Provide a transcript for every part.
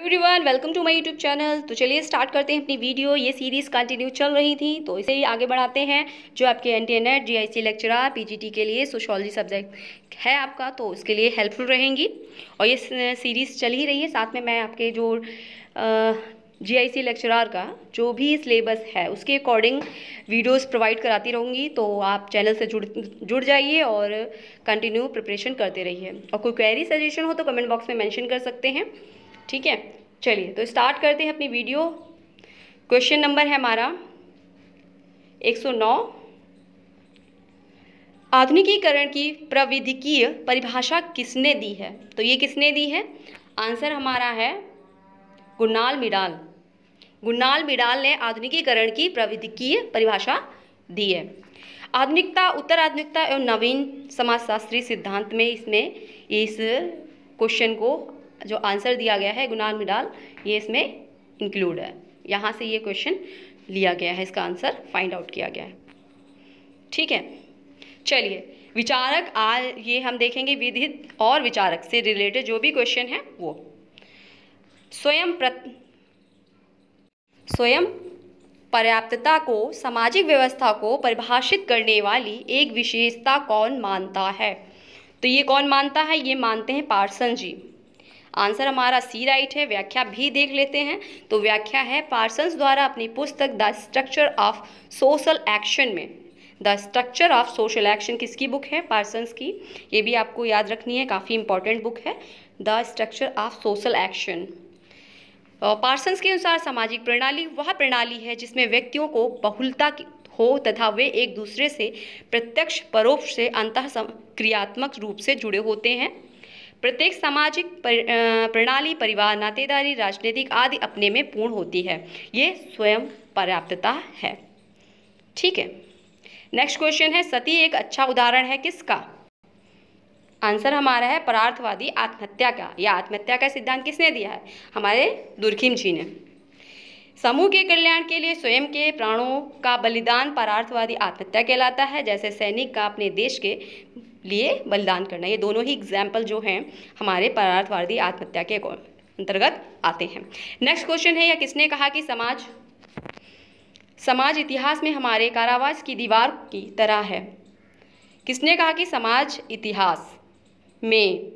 Everyone, welcome to my YouTube channel. तो चलिए start करते हैं अपनी वीडियो। ये सीरीज़ कंटिन्यू चल रही थी तो इसे ही आगे बढ़ाते हैं। जो आपके एनटीएनेट जीआईसी लेक्चरर पीजीटी के लिए सोशियोलॉजी सब्जेक्ट है आपका, तो उसके लिए हेल्पफुल रहेंगी। और ये सीरीज़ चल ही रही है, साथ में मैं आपके जो जीआईसी लेक्चरर का जो भी सिलेबस है उसके अकॉर्डिंग वीडियोस प्रोवाइड कराती रहूँगी। तो आप चैनल से जुड़ जाइए और कंटिन्यू प्रिपरेशन करते रहिए। और कोई क्वेरी सजेशन हो तो कमेंट बॉक्स में मेंशन कर सकते हैं, ठीक है। चलिए तो स्टार्ट करते हैं अपनी वीडियो। क्वेश्चन नंबर है हमारा 109। आधुनिकीकरण की प्राविधिकीय परिभाषा किसने दी है? तो ये किसने दी है? आंसर हमारा है गुरनाल मिडाल। गुरनाल मिडाल ने आधुनिकीकरण की प्राविधिकीय परिभाषा दी है। आधुनिकता, उत्तर आधुनिकता एवं नवीन समाजशास्त्री सिद्धांत में इसमें इस क्वेश्चन को जो आंसर दिया गया है गुरनाल मिडाल, ये इसमें इंक्लूड है। यहाँ से ये क्वेश्चन लिया गया है, इसका आंसर फाइंड आउट किया गया है, ठीक है। चलिए विचारक, ये हम देखेंगे विधित और विचारक से रिलेटेड जो भी क्वेश्चन है वो स्वयं पर्याप्तता को सामाजिक व्यवस्था को परिभाषित करने वाली एक विशेषता कौन मानता है? तो ये कौन मानता है? ये मानते हैं पार्सन जी। आंसर हमारा सी राइट है। व्याख्या भी देख लेते हैं। तो व्याख्या है पार्सन्स द्वारा अपनी पुस्तक the structure of social action में। The structure of social action किसकी बुक है? पार्सन्स की। ये भी आपको याद रखनी है, काफ़ी इंपॉर्टेंट बुक है the structure of social action. Parsons के अनुसार सामाजिक प्रणाली वह प्रणाली है जिसमें व्यक्तियों को बहुलता हो तथा वे एक दूसरे से प्रत्यक्ष परोक्ष से अंतः क्रियात्मक रूप से जुड़े होते हैं। प्रत्येक सामाजिक प्रणाली परिवार, नातेदारी, राजनीतिक आदि अपने में पूर्ण होती है। ये स्वयं पर्याप्तता है, ठीक है। नेक्स्ट क्वेश्चन है सती एक अच्छा उदाहरण है किसका? आंसर हमारा है परार्थवादी आत्महत्या का। या आत्महत्या का सिद्धांत किसने दिया है? हमारे दुर्खिम जी ने। समूह के कल्याण के लिए स्वयं के प्राणों का बलिदान परार्थवादी आत्महत्या कहलाता है। जैसे सैनिक का अपने देश के लिए बलिदान करना, ये दोनों ही एग्जाम्पल जो हैं हमारे परार्थवादी आत्महत्या के अंतर्गत आते हैं। नेक्स्ट क्वेश्चन है, यह किसने कहा कि समाज इतिहास में हमारे कारावास की दीवार की तरह है? किसने कहा कि समाज इतिहास में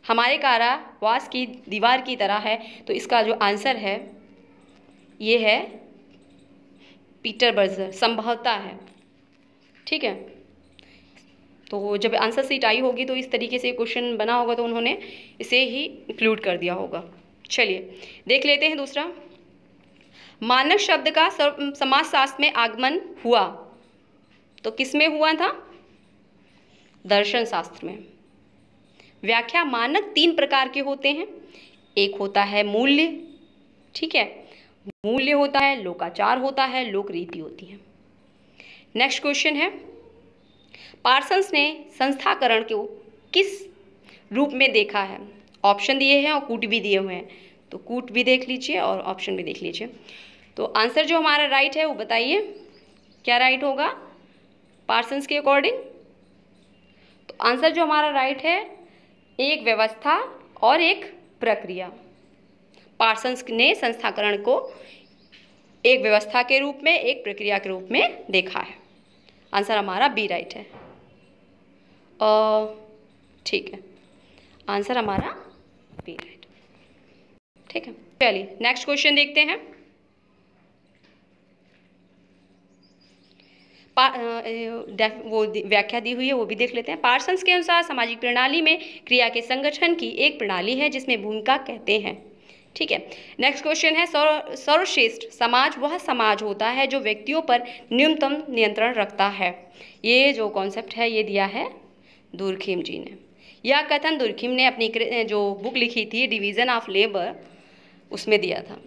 हमारे कारावास की दीवार की तरह है? तो इसका जो आंसर है ये है पीटर बर्जर, संभवतः है, ठीक है। तो जब आंसर सीट आई होगी तो इस तरीके से क्वेश्चन बना होगा तो उन्होंने इसे ही इंक्लूड कर दिया होगा। चलिए देख लेते हैं दूसरा। मानक शब्द का समाजशास्त्र में आगमन हुआ तो किस में हुआ था? दर्शन शास्त्र में। व्याख्या, मानक 3 प्रकार के होते हैं। एक होता है मूल्य, ठीक है, मूल्य होता है, लोकाचार होता है, लोक रीति होती है। नेक्स्ट क्वेश्चन है पार्सन्स ने संस्थाकरण को किस रूप में देखा है? ऑप्शन दिए हैं और कूट भी दिए हुए हैं, तो कूट भी देख लीजिए और ऑप्शन भी देख लीजिए। तो आंसर जो हमारा राइट है वो बताइए क्या राइट होगा पार्सन्स के अकॉर्डिंग? तो आंसर जो हमारा राइट है, एक व्यवस्था और एक प्रक्रिया। पार्सन्स ने संस्थाकरण को एक व्यवस्था के रूप में, एक प्रक्रिया के रूप में देखा है। आंसर हमारा बी राइट है, ठीक है। आंसर हमारा बी राइट, ठीक है। चलिए नेक्स्ट क्वेश्चन देखते हैं। वो व्याख्या दी हुई है वो भी देख लेते हैं। पार्सन्स के अनुसार सामाजिक प्रणाली में क्रिया के संगठन की एक प्रणाली है जिसमें भूमिका कहते हैं, ठीक है। नेक्स्ट क्वेश्चन है सर्वश्रेष्ठ समाज वह समाज होता है जो व्यक्तियों पर न्यूनतम नियंत्रण रखता है। ये जो कॉन्सेप्ट है ये दिया है दुर्खिम जी ने। यह कथन दुर्खिम ने अपनी जो बुक लिखी थी डिवीज़न ऑफ लेबर उसमें दिया था।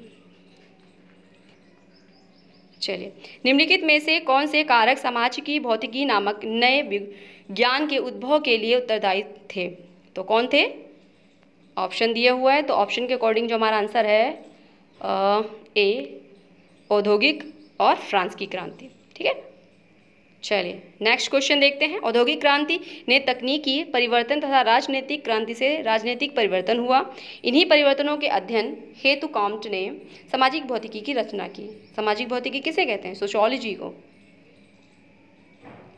चलिए निम्नलिखित में से कौन से कारक समाज की भौतिकी नामक नए विज्ञान के उद्भव के लिए उत्तरदायी थे? तो कौन थे? ऑप्शन दिया हुआ है, तो ऑप्शन के अकॉर्डिंग जो हमारा आंसर है ए औद्योगिक और फ्रांस की क्रांति, ठीक है। चलिए नेक्स्ट क्वेश्चन देखते हैं। औद्योगिक क्रांति ने तकनीकी परिवर्तन तथा राजनीतिक क्रांति से राजनीतिक परिवर्तन हुआ। इन्हीं परिवर्तनों के अध्ययन हेतु कांट ने सामाजिक भौतिकी की रचना की। सामाजिक भौतिकी किसे कहते हैं? सोशियोलॉजी को,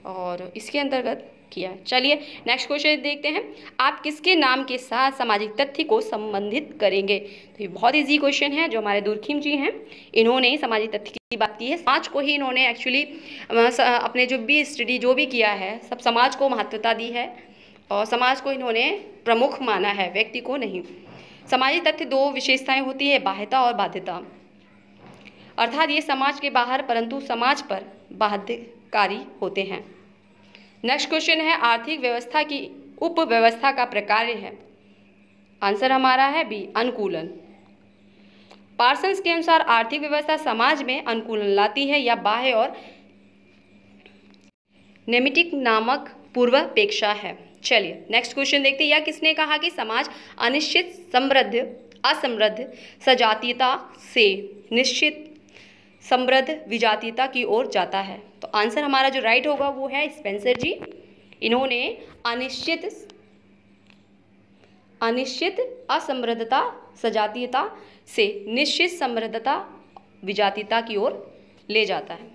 और इसके अंतर्गत किया। चलिए नेक्स्ट क्वेश्चन देखते हैं। आप किसके नाम के साथ सामाजिक तथ्य को संबंधित करेंगे? तो ये बहुत इजी क्वेश्चन है। जो हमारे दुर्खिम जी हैं, इन्होंने सामाजिक तथ्य की बात की है। समाज को ही इन्होंने एक्चुअली अपने जो भी स्टडी जो भी किया है, सब समाज को महत्वता दी है और समाज को इन्होंने प्रमुख माना है, व्यक्ति को नहीं। सामाजिक तथ्य दो विशेषताएं होती है, बाह्यता और बाध्यता। अर्थात ये समाज के बाहर परंतु समाज पर बाध्यकारी होते हैं। नेक्स्ट क्वेश्चन है, आर्थिक व्यवस्था की उपव्यवस्था का प्रकार है। आंसर हमारा है बी, अनुकूलन। पार्सन्स के अनुसार आर्थिक व्यवस्था समाज में अनुकूलन लाती है या बाह्य और नेमिटिक नामक पूर्वापेक्षा है। चलिए नेक्स्ट क्वेश्चन देखते हैं। यह किसने कहा कि समाज अनिश्चित समृद्ध असमृद्ध सजातीयता से निश्चित समृद्ध विजातीयता की ओर जाता है? तो आंसर हमारा जो राइट होगा वो है स्पेंसर जी। इन्होंने अनिश्चित असमृद्धता सजातीयता से निश्चित समृद्धता विजातीयता की ओर ले जाता है,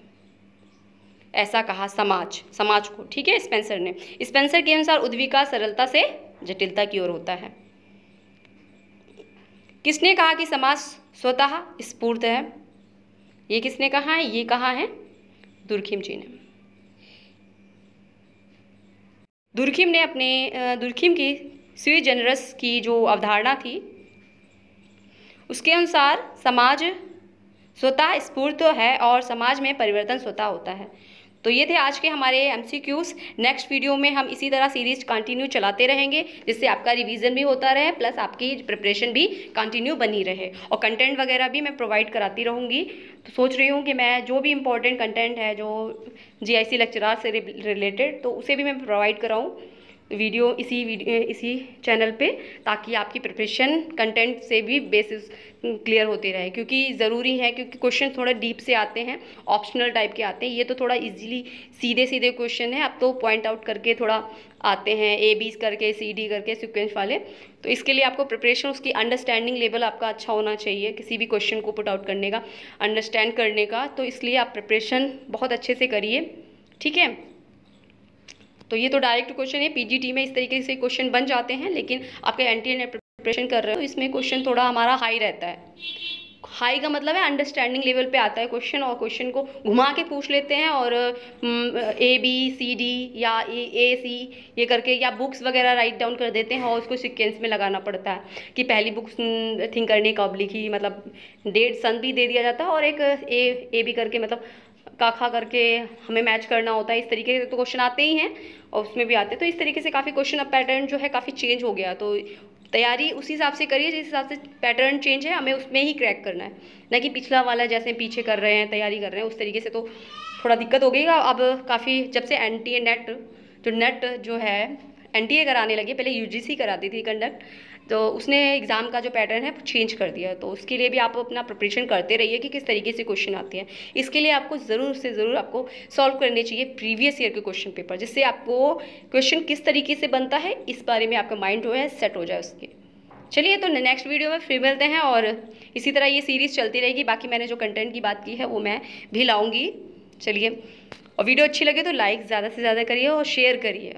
ऐसा कहा समाज को। ठीक है, स्पेंसर ने। स्पेंसर के अनुसार उद्विकास सरलता से जटिलता की ओर होता है। किसने कहा कि समाज स्वतः स्फूर्त है? ये किसने कहा है? ये कहा है दुर्खिम जी ने। दुर्खिम की स्वी जनरस की जो अवधारणा थी, उसके अनुसार समाज स्वतः स्फूर्त है और समाज में परिवर्तन स्वतः होता है। तो ये थे आज के हमारे MCQs। नेक्स्ट वीडियो में हम इसी तरह सीरीज कंटिन्यू चलाते रहेंगे, जिससे आपका रिवीजन भी होता रहे प्लस आपकी प्रिपरेशन भी कंटिन्यू बनी रहे, और कंटेंट वगैरह भी मैं प्रोवाइड कराती रहूँगी। तो सोच रही हूँ कि मैं जो भी इम्पोर्टेंट कंटेंट है जो GIC लेक्चरार से रिलेटेड, तो उसे भी मैं प्रोवाइड कराऊँ वीडियो इसी चैनल पे, ताकि आपकी प्रिपरेशन कंटेंट से भी बेसिस क्लियर होते रहे। क्योंकि ज़रूरी है, क्योंकि क्वेश्चन थोड़ा डीप से आते हैं, ऑप्शनल टाइप के आते हैं। ये तो थोड़ा इजीली सीधे क्वेश्चन है, अब तो पॉइंट आउट करके थोड़ा आते हैं, A B करके CD करके सीक्वेंस वाले। तो इसके लिए आपको प्रिपरेशन, उसकी अंडरस्टैंडिंग लेवल आपका अच्छा होना चाहिए किसी भी क्वेश्चन को पुट आउट करने का, अंडरस्टैंड करने का। तो इसलिए आप प्रिपरेशन बहुत अच्छे से करिए, ठीक है। तो ये तो डायरेक्ट क्वेश्चन है, PGT में इस तरीके से क्वेश्चन बन जाते हैं, लेकिन आपके NTA प्रिपरेशन कर रहे हो, इसमें क्वेश्चन थोड़ा हमारा हाई रहता है। हाई का मतलब है अंडरस्टैंडिंग लेवल पे आता है क्वेश्चन, और क्वेश्चन को घुमा के पूछ लेते हैं, और A B C D या A C ये करके, या बुक्स वगैरह राइट डाउन कर देते हैं और उसको सीक्वेंस में लगाना पड़ता है कि पहली बुक्स थिंक करने का लिखी, मतलब डेट सन भी दे दिया जाता है, और एक A B करके मतलब काखा करके हमें मैच करना होता है। इस तरीके से तो क्वेश्चन आते ही हैं और उसमें भी आते हैं। तो इस तरीके से काफ़ी क्वेश्चन अब पैटर्न जो है काफ़ी चेंज हो गया। तो तैयारी उसी हिसाब से करिए जिस हिसाब से पैटर्न चेंज है, हमें उसमें ही क्रैक करना है, ना कि पिछला वाला जैसे पीछे कर रहे हैं, तैयारी कर रहे हैं उस तरीके से तो थोड़ा दिक्कत हो गई। अब काफ़ी जब से नेट जो है NTA कराने लगी, पहले UGC कराती थी कंडक्ट, तो उसने एग्ज़ाम का जो पैटर्न है चेंज कर दिया। तो उसके लिए भी आप अपना प्रिपरेशन करते रहिए कि किस तरीके से क्वेश्चन आते हैं। इसके लिए आपको ज़रूर से ज़रूर आपको सॉल्व करने चाहिए प्रीवियस ईयर के क्वेश्चन पेपर, जिससे आपको क्वेश्चन किस तरीके से बनता है इस बारे में आपका माइंड जो है सेट हो जाए उसके। चलिए, तो नेक्स्ट वीडियो में फिर मिलते हैं, और इसी तरह ये सीरीज़ चलती रहेगी। बाकी मैंने जो कंटेंट की बात की है वो मैं भी लाऊंगी। चलिए, और वीडियो अच्छी लगे तो लाइक ज़्यादा से ज़्यादा करिए और शेयर करिए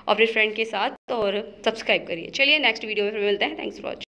अपने फ्रेंड के साथ, और सब्सक्राइब करिए। चलिए नेक्स्ट वीडियो में फिर मिलते हैं। Thanks for watching.